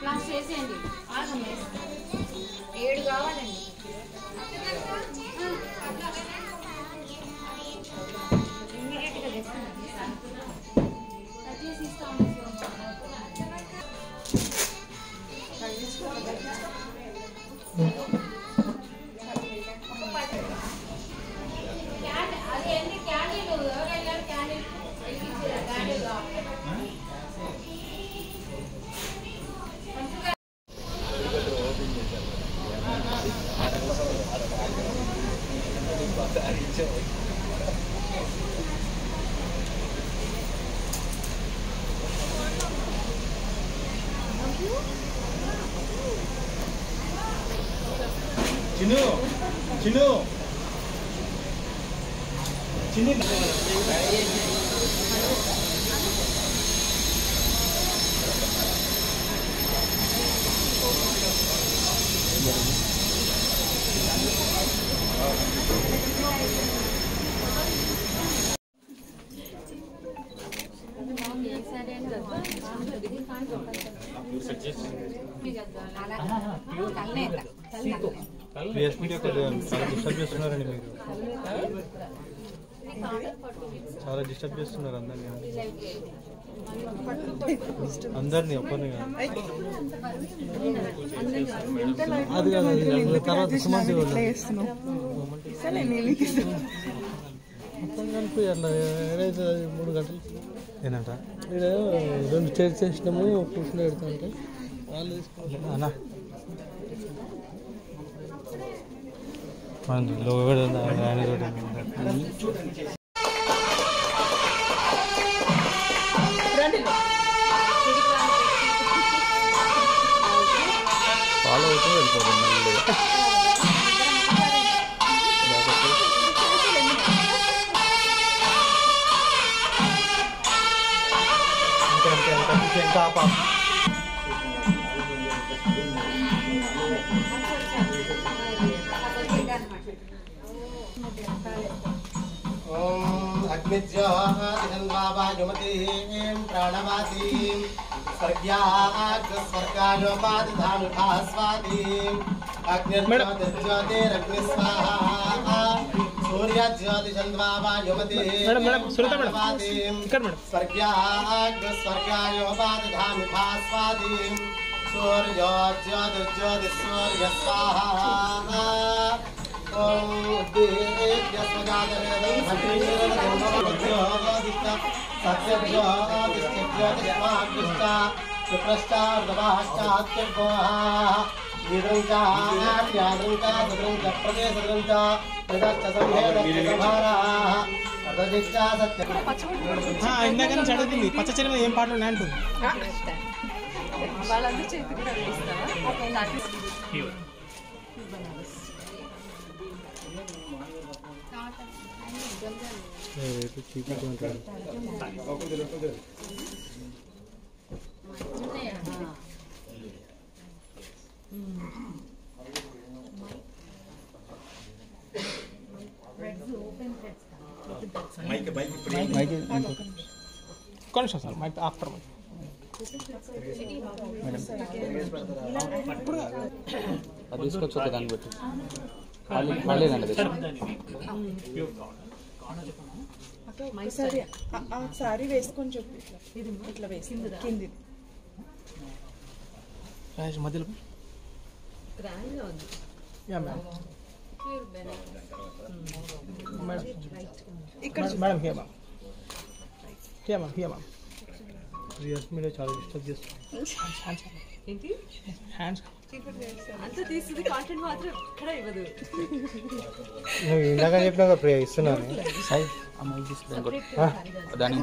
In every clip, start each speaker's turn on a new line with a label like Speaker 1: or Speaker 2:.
Speaker 1: Cost చేసేయండి. 7 కావాలండి. ఇమ్మీడియట్గా తెస్తాను. కట్ చేసి ఇస్తాను. అది ఎన్ని క్యాండిల్ ఎవరైనా క్యాండిల్ క్యాండిల్
Speaker 2: చిన్ను చిన్ను చిన్ని చేస్తున్నారండి మీరు చాలా డిస్టర్బ్ చేస్తున్నారు అందరినీ ఒక్కరిని అది కాదు తర్వాత సుమంతి మొత్తం కలిపి అట్లా ఏదైతే 3 గంటలు ఏంటంట ఇక్కడ 2 చైర్స్ చేసినాము కూర్చుని పెడతా అంటే వాళ్ళు తీసుకోవాలి అన్నా ఫాలో అవుతూ వెళ్ళిపోతుంది ఇంకా अग्निज्योतिषन्वायुमतीं प्राणवातीं स्वर्गाग्रस्वर्गायोपाधिधानुभास्वातीं अग्निर्ज्योतिर्ज्योतिरग्निस्वाहा सूर्यज्योतिषन्वायुमतीं प्राणवातीं स्वर्गाग्रस्वर्गायोपाधिधानुभास्वातीं सूर्योज्योतिर्ज्योतिस्सूर्यस्वाहा ఇందాక చదువుతుంది పచ్చ చెరువు ఏం పాటలు అంటుంది
Speaker 3: వాళ్ళందరూ చేతి కూడా వేస్తావా
Speaker 2: కొంచెం సార్ మైక్ ఆఫ్టర్
Speaker 4: అది తీసుకొచ్చి దాన్ని బట్టి ఖాళీనండి
Speaker 3: సారీ వేసుకొని చెప్పు ఇట్లా వేసింది కింది
Speaker 2: మధ్యలో
Speaker 3: ఇక్కడ
Speaker 2: madam here ma'am here ma'am రియల్మీలో చాలా డిస్టర్బ్ చేస్తుంది హ్యాండ్స్
Speaker 3: అంతా తీస్తుంది కాంటెంట్ మాత్రం ఎక్కడ ఇవ్వదు
Speaker 2: నువ్వు ఇందాక చెప్పినా ప్రియ ఇస్తున్నాను
Speaker 4: దానికి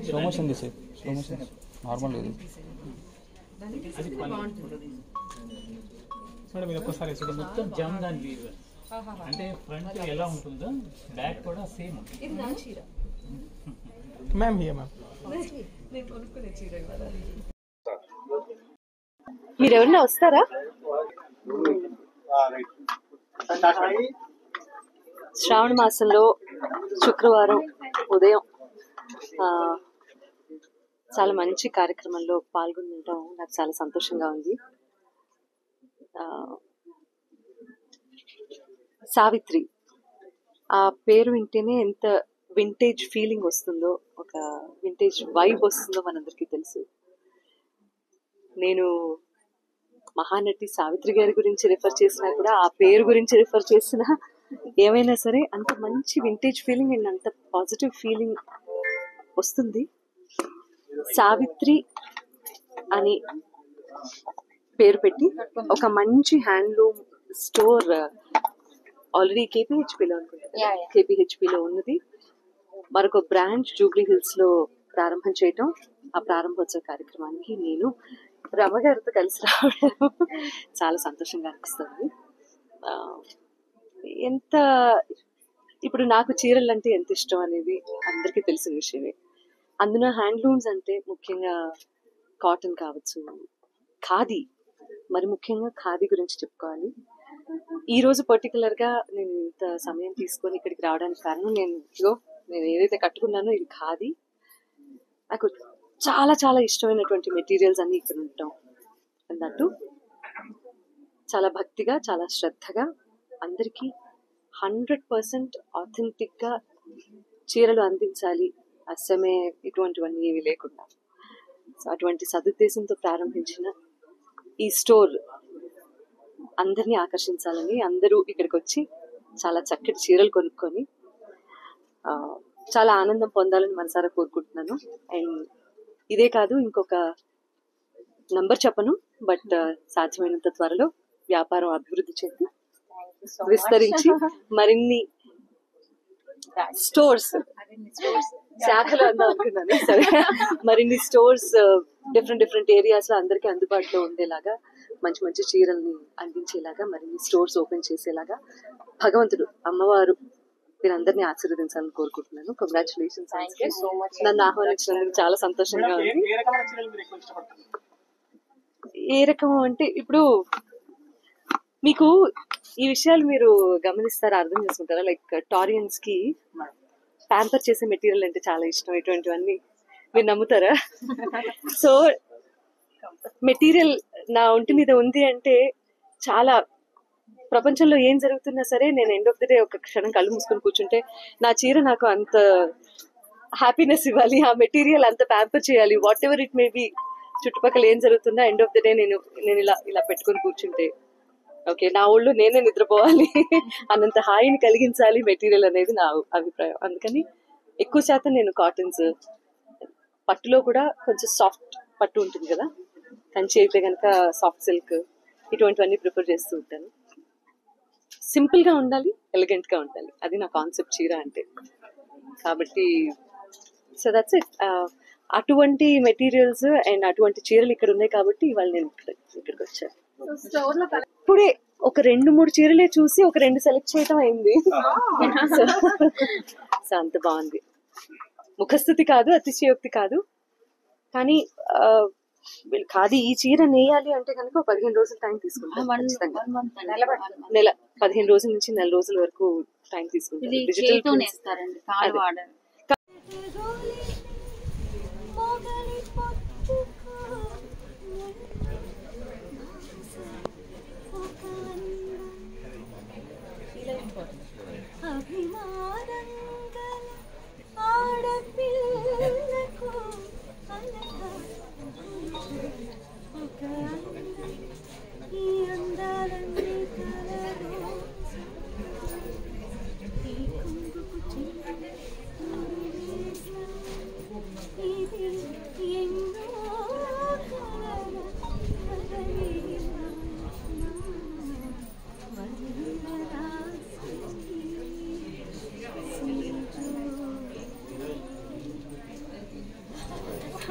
Speaker 4: స్లో మోషన్ తీసే స్లో మోషన్ నార్మల్ ఇది
Speaker 2: మేడం ఇది ఒక్కసారి
Speaker 5: మొత్తం జామ్ దాని వీవ్ అంటే ఫ్రంట్ ఎలా ఉంటుందో బ్యాక్ కూడా సేమ్ ఉంటుంది
Speaker 3: ఇది నా చీర
Speaker 2: మ్యామ్ హియర్ మ్యామ్
Speaker 3: నేను కొనుక్కునే చీర ఇవ్వాలి
Speaker 6: మీరు ఎవరైనా వస్తారా? శ్రావణ మాసంలో శుక్రవారం ఉదయం చాలా మంచి కార్యక్రమంలో పాల్గొనడం నాకు చాలా సంతోషంగా ఉంది. సావిత్రి ఆ పేరు వింటేనే ఎంత వింటేజ్ ఫీలింగ్ వస్తుందో, ఒక వింటేజ్ వైబ్ వస్తుందో మనందరికీ తెలుసు. నేను మహానటి సావిత్రి గారి గురించి రిఫర్ చేసినా కూడా, ఆ పేరు గురించి రిఫర్ చేసినా, ఏమైనా సరే అంత మంచి వింటేజ్ ఫీలింగ్ అండ్ అంత పాజిటివ్ ఫీలింగ్ వస్తుంది. సావిత్రి అని పేరు పెట్టి ఒక మంచి హ్యాండ్లూమ్ స్టోర్ ఆల్రెడీ కేపీహెచ్పిలో అనుకుంటా, కేపీహెచ్పిలో ఉన్నది. మరొక బ్రాంచ్ జూబ్లీ హిల్స్ లో ప్రారంభం చేయటం, ఆ ప్రారంభోత్సవ కార్యక్రమానికి నేను రమ గారితో కలిసి రావడం చాలా సంతోషంగా అనిపిస్తుంది. ఎంత ఇప్పుడు నాకు చీరలు అంటే ఎంత ఇష్టం అనేది అందరికీ తెలిసిన విషయమే. అందులో హ్యాండ్లూమ్స్ అంటే ముఖ్యంగా కాటన్ కావచ్చు, ఖాదీ, మరి ముఖ్యంగా ఖాదీ గురించి చెప్పుకోవాలి. ఈ రోజు పర్టికులర్ గా నేను ఇంత సమయం తీసుకొని ఇక్కడికి రావడానికి కారణం, నేను ఏదైతే కట్టుకున్నానో ఇది ఖాదీ. నాకు చాలా చాలా ఇష్టమైనటువంటి మెటీరియల్స్ అన్ని ఇక్కడ ఉంటాం అన్నట్టు, చాలా భక్తిగా, చాలా శ్రద్ధగా అందరికీ 100% ఆథెంటిక్ గా చీరలు అందించాలి, అసమే ఇటువంటివన్నీ ఏవి లేకుండా. సో అటువంటి సదుద్దేశంతో ప్రారంభించిన ఈ స్టోర్ అందరినీ ఆకర్షించాలని, అందరూ ఇక్కడికి వచ్చి చాలా చక్కటి చీరలు కొనుక్కొని చాలా ఆనందం పొందాలని మనసారా కోరుకుంటున్నాను. అండ్ ఇదే కాదు, ఇంకొక నంబర్ చెప్పను, బట్ సాధ్యమైనంత త్వరలో వ్యాపారం అభివృద్ధి చెంది విస్తరించి మరిన్ని స్టోర్స్, శాఖలు అందా అనుకున్నాను, సరే, మరిన్ని స్టోర్స్ డిఫరెంట్ ఏరియాస్ లో అందరికీ అందుబాటులో ఉండేలాగా, మంచి మంచి చీరల్ని అందించేలాగా మరిన్ని స్టోర్స్ ఓపెన్ చేసేలాగా భగవంతుడు, అమ్మవారు మీరందరినీ ఆశీర్వదించాలని కోరుకుంటున్నాను. కంగ్రాచులేషన్స్, నన్ను ఆహ్వానించినందుకు చాలా సంతోషంగా ఉంది. ఏ రకం అంటే ఇప్పుడు మీకు ఈ విషయాలు మీరు గమనిస్తారా, అర్థం చేసుకుంటారా? లైక్ టారియన్స్ కి ప్యాంపర్ చేసే మెటీరియల్ అంటే చాలా ఇష్టం, ఇటువంటివన్నీ మీరు నమ్ముతారా? సో మెటీరియల్ నా ఒంటి మీద ఉంది అంటే చాలా, ప్రపంచంలో ఏం జరుగుతున్నా సరే నేను ఎండ్ ఆఫ్ ది డే ఒక క్షణం కళ్ళు మూసుకొని కూర్చుంటే నా చీర నాకు అంత హ్యాపీనెస్ ఇవ్వాలి, ఆ మెటీరియల్ అంత ప్యాంపర్ చేయాలి, what ever it may be, చుట్టుపక్కల ఏం జరుగుతున్నా ఎండ్ ఆఫ్ ది డే నేను ఇలా పెట్టుకొని కూర్చుంటే ఓకే, నా ఊళ్ళో నేనే నిద్రపోవాలి అన్నంత హాయిని కలిగించాలి మెటీరియల్ అనేది నా అభిప్రాయం. అందుకని ఎక్కువ శాతం నేను కాటన్స్, పట్టులో కూడా కొంచెం సాఫ్ట్ పట్టు ఉంటుంది కదా, కంచి అయితే కనుక సాఫ్ట్ సిల్క్, ఇటువంటివన్నీ ప్రిఫర్ చేస్తూ ఉంటాను. సింపుల్ గా ఉండాలి, ఎలిగెంట్ గా ఉండాలి, అది నా కాన్సెప్ట్ చీర అంటే. కాబట్టి సో దట్స్ ఇట్. అటువంటి మెటీరియల్స్ అండ్ అటువంటి చీరలు ఇక్కడ ఉన్నాయి కాబట్టి ఇవాళ నేను ఇక్కడికి వచ్చాను. ఇప్పుడే ఒక 2-3 చీరలే చూసి ఒక 2 సెలెక్ట్ చేయటం అయింది. సో అంత బాగుంది. ముఖస్థుతి కాదు, అతిశయోక్తి కాదు, కానీ కాదు ఈ చీర నేయాలి అంటే కనుక 15 రోజులు టైం తీసుకుంటాం. 15 రోజుల నుంచి 4 రోజుల వరకు టైం తీసుకుంటాం. డిజిటల్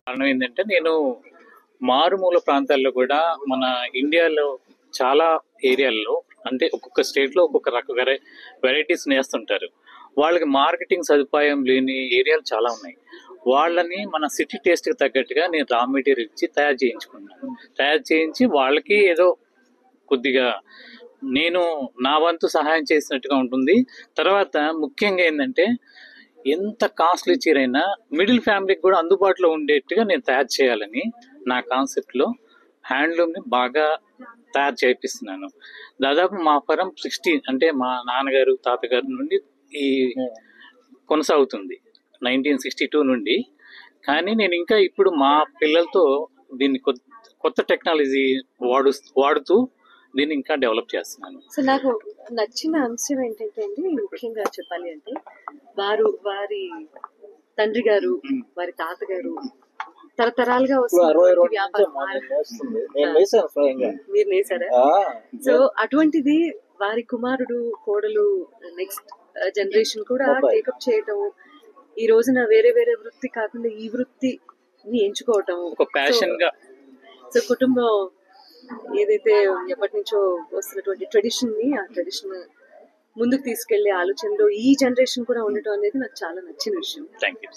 Speaker 5: కారణం ఏంటంటే, నేను మారుమూల ప్రాంతాల్లో కూడా మన ఇండియాలో చాలా ఏరియాల్లో, అంటే ఒక్కొక్క స్టేట్ లో ఒక్కొక్క రక వెరైటీస్ నేస్తుంటారు. వాళ్ళకి మార్కెటింగ్ సదుపాయం లేని ఏరియాలు చాలా ఉన్నాయి. వాళ్ళని మన సిటీ టేస్ట్కి తగ్గట్టుగా నేను రా మెటీరియల్ ఇచ్చి తయారు చేయించుకున్నాను. తయారు చేయించి వాళ్ళకి ఏదో కొద్దిగా నేను నా వంతు సహాయం చేసినట్టుగా ఉంటుంది. తర్వాత ముఖ్యంగా ఏంటంటే, ఎంత కాస్ట్లీ చీరైనా మిడిల్ ఫ్యామిలీకి కూడా అందుబాటులో ఉండేట్టుగా నేను తయారు చేయాలని నా కాన్సెప్ట్లో హ్యాండ్లూమ్ని బాగా తయారు చేపిస్తున్నాను. దాదాపు మా ఫరం 60 అంటే మా నాన్నగారు తాతగారి నుండి ఈ కొనసాగుతుంది 1962 నుండి. కానీ నేను ఇంకా ఇప్పుడు మా పిల్లలతో దీన్ని కొత్త టెక్నాలజీ వాడుతూ దీన్ని ఇంకా డెవలప్ చేస్తున్నాను.
Speaker 6: సో నాకు నచ్చిన అంశం ఏంటంటే అండి, ముఖ్యంగా చెప్పాలి అంటే వారి తండ్రి గారు, వారి తాతగారు తరతరాలుగా వస్తున్న వ్యాపారం మీరు నేసారా? సో అటువంటిది వారి కుమారుడు కోడలు నెక్స్ట్ జనరేషన్ కూడా టేకప్ చేయటం, ఈ రోజున వేరే వేరే వృత్తి కాకుండా ఈ వృత్తిని ఎంచుకోవటం
Speaker 5: ఒక ప్యాషన్ గా.
Speaker 6: సో కుటుంబం ఏదైతే ఎప్పటి నుంచో వస్తున్నటువంటి ట్రెడిషన్ ని, ఆ ట్రెడిషన్ ముందుకు తీసుకెళ్లే ఆలోచనలో ఈ జనరేషన్ కూడా ఉండటం అనేది నాకు చాలా నచ్చిన విషయం.
Speaker 5: Thank you.